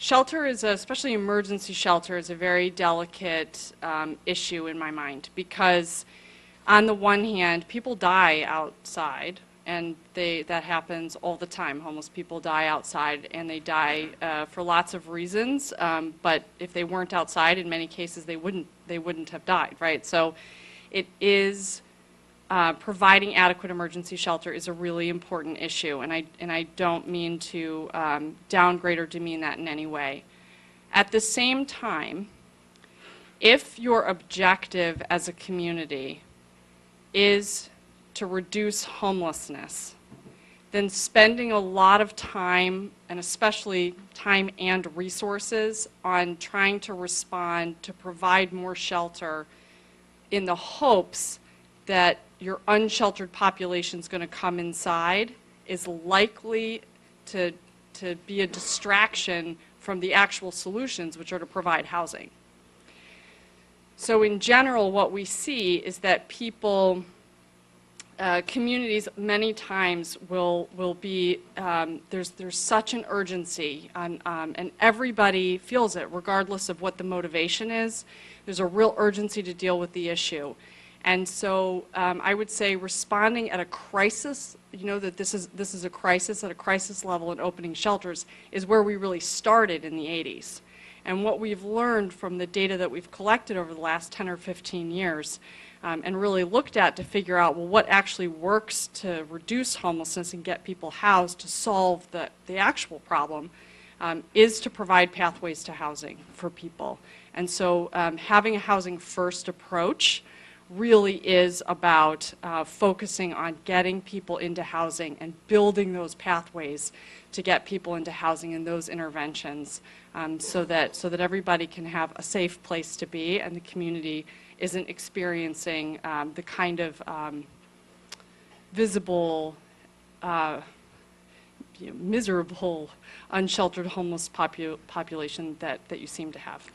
Shelter is, especially emergency shelter, is a very delicate issue in my mind, because on the one hand, people die outside, and that happens all the time. Homeless people die outside, and they die for lots of reasons, but if they weren't outside, in many cases they wouldn't have died, right? So it is providing adequate emergency shelter is a really important issue, and I don't mean to downgrade or demean that in any way. At the same time, if your objective as a community is to reduce homelessness, then spending a lot of time, and especially time and resources, on trying to respond to provide more shelter in the hopes that your unsheltered population is going to come inside is likely to be a distraction from the actual solutions, which are to provide housing. So in general, what we see is that people, communities many times will be, there's such an urgency, and everybody feels it regardless of what the motivation is. There's a real urgency to deal with the issue. And so I would say responding at a crisis, you know, that this is a crisis at a crisis level, and opening shelters is where we really started in the 80s. And what we've learned from the data that we've collected over the last 10 or 15 years and really looked at to figure out, well, what actually works to reduce homelessness and get people housed to solve the actual problem is to provide pathways to housing for people. And so having a housing first approach really is about focusing on getting people into housing and building those pathways to get people into housing and those interventions so that everybody can have a safe place to be and the community isn't experiencing the kind of visible, miserable, unsheltered homeless population that you seem to have.